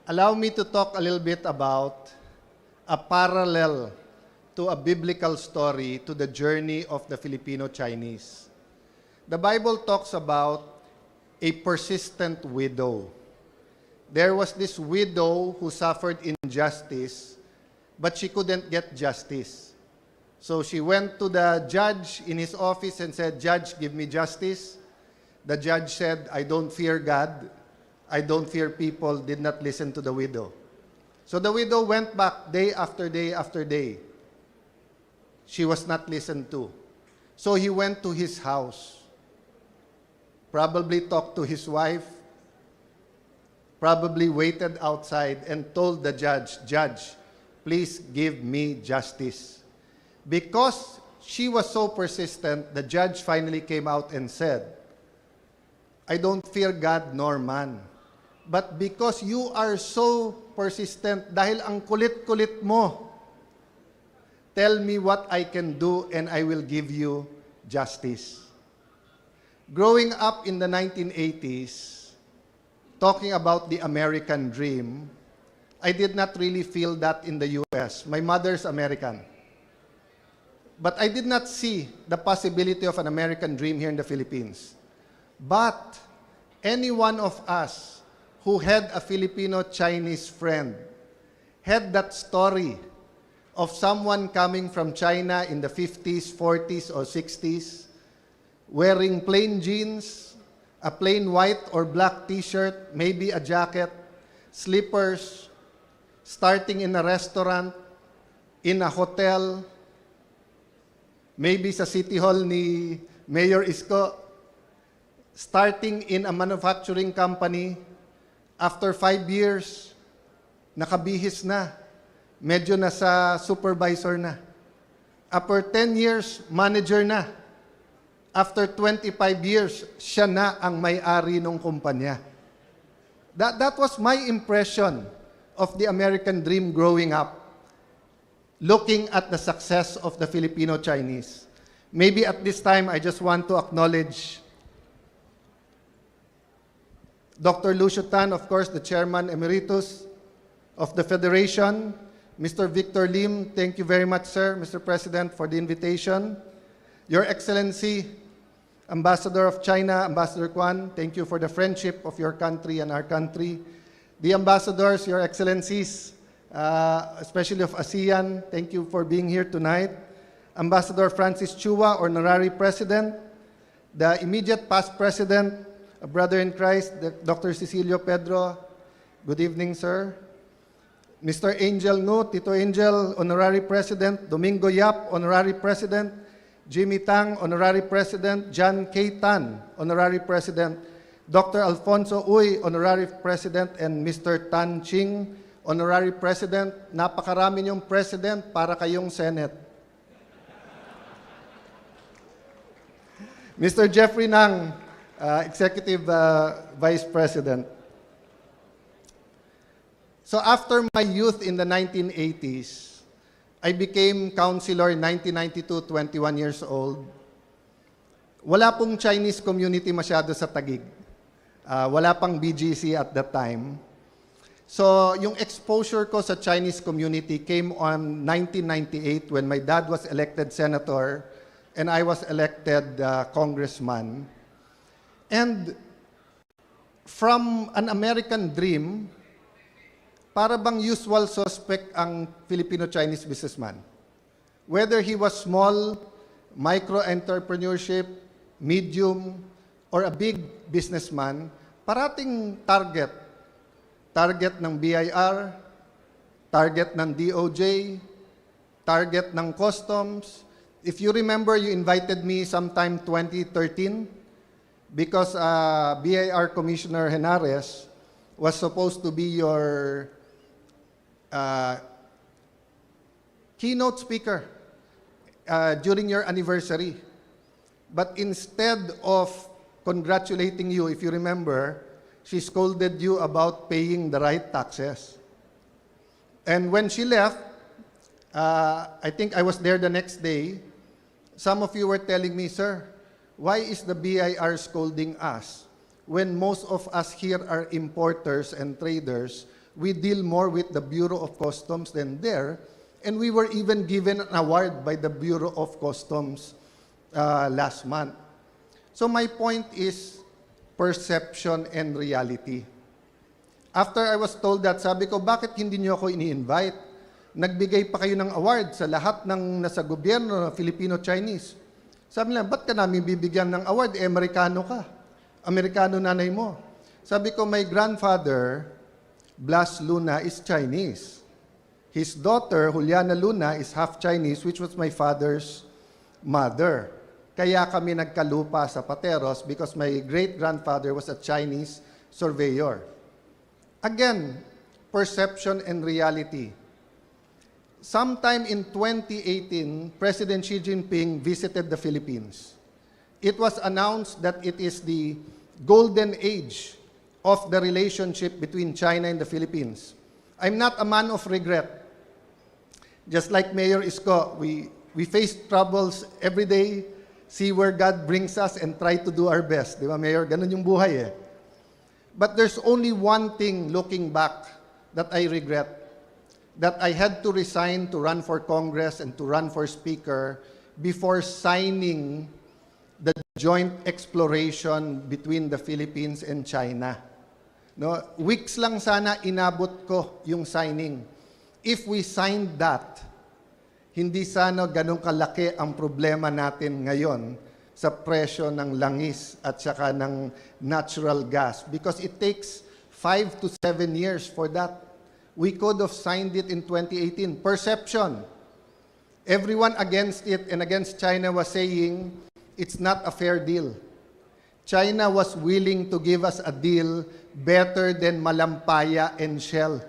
allow me to talk a little bit about a parallel to a biblical story to the journey of the Filipino Chinese. The Bible talks about a persistent widow. There was this widow who suffered injustice, but she couldn't get justice. So she went to the judge in his office and said, "Judge, give me justice." The judge said, "I don't fear God. I don't fear people," did not listen to the widow. So the widow went back day after day after day. She was not listened to. So he went to his house, probably talked to his wife, probably waited outside and told the judge, "Judge, please give me justice." Because she was so persistent, the judge finally came out and said, "I don't fear God nor man. But because you are so persistent, dahil ang kulit-kulit mo, tell me what I can do and I will give you justice." Growing up in the 1980s, talking about the American dream, I did not really feel that in the US. My mother's American. But I did not see the possibility of an American dream here in the Philippines. But any one of us who had a Filipino Chinese friend had that story of someone coming from China in the 50s, 40s, or 60s, wearing plain jeans, a plain white or black t-shirt, maybe a jacket, slippers, starting in a restaurant, in a hotel, maybe sa City Hall ni Mayor Isko, starting in a manufacturing company. After 5 years, nakabihis na, medyo nasa supervisor na. After 10 years, manager na. After 25 years, siya na ang may-ari ng kumpanya. That was my impression of the American dream growing up, looking at the success of the Filipino Chinese. Maybe at this time, I just want to acknowledge Dr. Lucio Tan, of course, the Chairman Emeritus of the Federation. Mr. Victor Lim, thank you very much, sir, Mr. President, for the invitation. Your Excellency, Ambassador of China, Ambassador Quan, thank you for the friendship of your country and our country. The ambassadors, Your Excellencies, especially of ASEAN, thank you for being here tonight. Ambassador Francis Chua, Honorary President, the immediate past President, a brother in Christ, Dr. Cecilio Pedro, good evening, sir. Mr. Angel No, Tito Angel, Honorary President, Domingo Yap, Honorary President, Jimmy Tang, Honorary President, John K. Tan, Honorary President, Dr. Alfonso Uy, Honorary President, and Mr. Tan Ching, Honorary President. Napakarami niyong President para kayong Senate. Mr. Jeffrey Nang, Executive Vice President. So after my youth in the 1980s, I became Councilor in 1992, 21 years old. Wala pong Chinese community masyado sa Taguig. Wala pang BGC at that time. So yung exposure ko sa Chinese community came on 1998 when my dad was elected senator and I was elected congressman. And from an American dream, para bang usual suspect ang Filipino-Chinese businessman. Whether he was small, micro-entrepreneurship, medium, or a big businessman, parating target. Target ng BIR, target ng DOJ, target ng customs. If you remember, you invited me sometime 2013, because BIR Commissioner Henares was supposed to be your keynote speaker during your anniversary. But instead of congratulating you, if you remember, she scolded you about paying the right taxes. And when she left, I think I was there the next day, some of you were telling me, "Sir, why is the BIR scolding us when most of us here are importers and traders We deal more with the Bureau of Customs than there, and we were even given an award by the Bureau of Customs last month. So my point is perception and reality. After I was told that, sabi ko, bakit hindi niyo ako ini-invite? Nagbigay pa kayo ng award sa lahat ng nasa gobyerno, Filipino Chinese. Sabi nila, ba't ka namin bibigyan ng award? Eh, Amerikano ka. Amerikano nanay mo. Sabi ko, my grandfather, Blas Luna, is Chinese. His daughter, Juliana Luna, is half Chinese, which was my father's mother. Kaya kami nagkalupa sa Pateros because my great-grandfather was a Chinese surveyor. Again, perception and reality. Sometime in 2018, President Xi Jinping visited the Philippines. It was announced that it is the golden age of the relationship between China and the Philippines. I'm not a man of regret. Just like Mayor Isko, we face troubles every day, see where God brings us, and try to do our best. Di ba, Mayor? Ganun yung buhay eh. But there's only one thing looking back that I regret, that I had to resign to run for Congress and to run for Speaker before signing the joint exploration between the Philippines and China. No, weeks lang sana inabot ko yung signing. If we signed that, hindi sana ganun kalaki ang problema natin ngayon sa presyo ng langis at saka ng natural gas because it takes 5 to 7 years for that. We could have signed it in 2018. Perception. Everyone against it and against China was saying it's not a fair deal. China was willing to give us a deal better than Malampaya and Shell.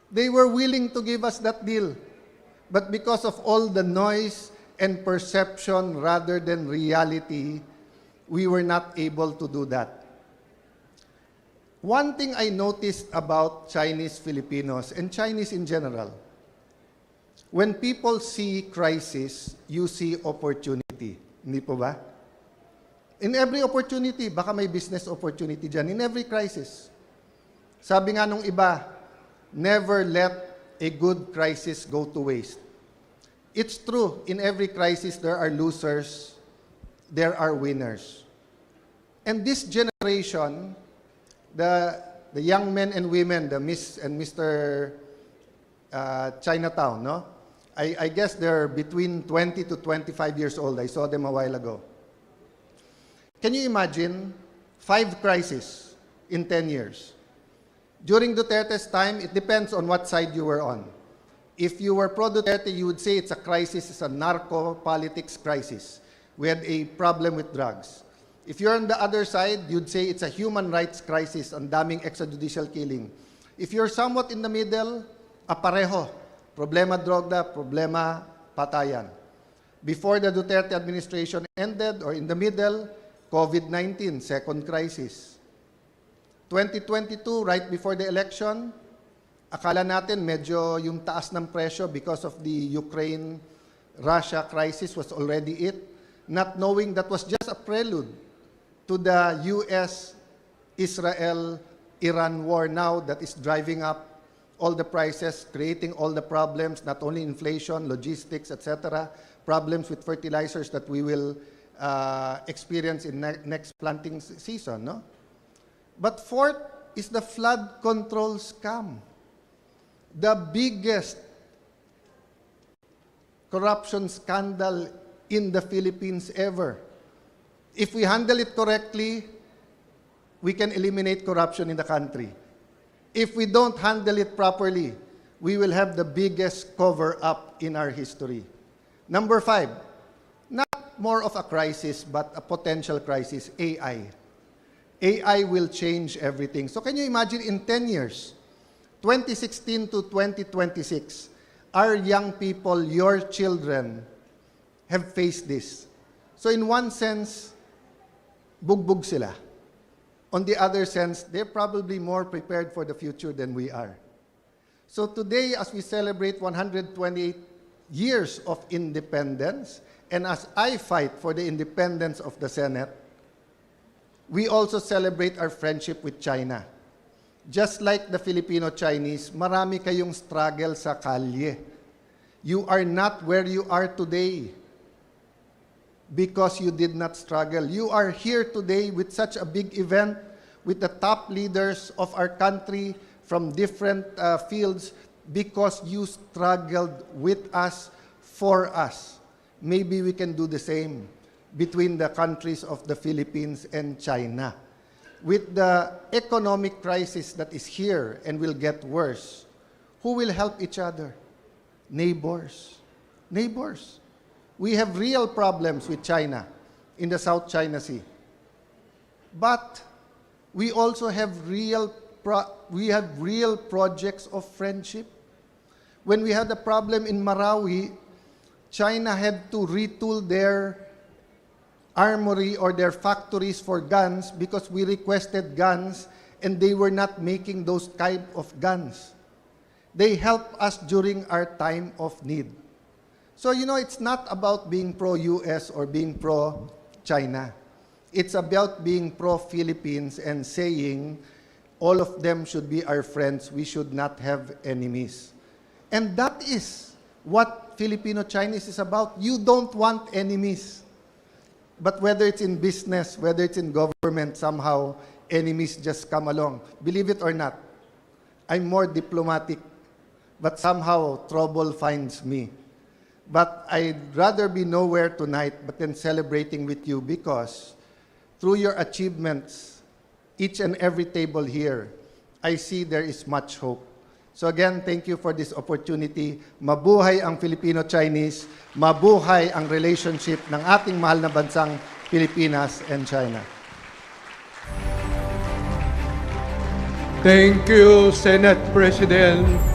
They were willing to give us that deal. But because of all the noise and perception rather than reality, we were not able to do that. One thing I noticed about Chinese Filipinos and Chinese in general, when people see crisis, you see opportunity. Hindi po ba? In every opportunity, baka may business opportunity dyan. In every crisis. Sabi nga nung iba, never let a good crisis go to waste. It's true, in every crisis there are losers, there are winners. And this generation, the young men and women, the Miss and Mr. Chinatown, no? I guess they're between 20 to 25 years old. I saw them a while ago. Can you imagine 5 crises in 10 years? During Duterte's time, it depends on what side you were on. If you were pro-Duterte, you would say it's a crisis, it's a narco-politics crisis. We had a problem with drugs. If you're on the other side, you'd say it's a human rights crisis, ang daming extrajudicial killing. If you're somewhat in the middle, pareho. Problema droga, problema patayan. Before the Duterte administration ended, or in the middle, COVID-19, second crisis. 2022, right before the election, akala natin medyo yung taas ng presyo because of the Ukraine-Russia crisis was already it, not knowing that was just a prelude to the US-Israel-Iran war now that is driving up all the prices, creating all the problems, not only inflation, logistics, etc., problems with fertilizers that we will experience in next planting season. No? But fourth is the flood control scam. The biggest corruption scandal in the Philippines ever. If we handle it correctly, we can eliminate corruption in the country. If we don't handle it properly, we will have the biggest cover-up in our history. Number 5, not more of a crisis, but a potential crisis, AI. AI will change everything. So can you imagine in 10 years, 2016 to 2026, our young people, your children, have faced this. So in one sense, bugbog sila. On the other sense, they're probably more prepared for the future than we are. So today, as we celebrate 128 years of independence, and as I fight for the independence of the Senate, we also celebrate our friendship with China. just like the Filipino Chinese, marami kayong struggle sa kalye. You are not where you are today because you did not struggle. You are here today with such a big event, with the top leaders of our country from different fields, because you struggled with us, for us. Maybe we can do the same between the countries of the Philippines and China. With the economic crisis that is here and will get worse, who will help each other? Neighbors. Neighbors. We have real problems with China in the South China Sea. But we also have real projects of friendship. When we had a problem in Marawi, China had to retool their armory or their factories for guns because we requested guns and they were not making those type of guns. They helped us during our time of need. So, you know, it's not about being pro-US or being pro-China. It's about being pro-Philippines and saying all of them should be our friends. We should not have enemies. And that is what Filipino Chinese is about. You don't want enemies. But whether it's in business, whether it's in government, somehow enemies just come along. Believe it or not, I'm more diplomatic, but somehow trouble finds me. But I'd rather be nowhere tonight, but then celebrating with you, because through your achievements, each and every table here, I see there is much hope. So again, thank you for this opportunity. Mabuhay ang Filipino Chinese, mabuhay ang relationship ng ating mahal na bansang Pilipinas and China. Thank you, Senate President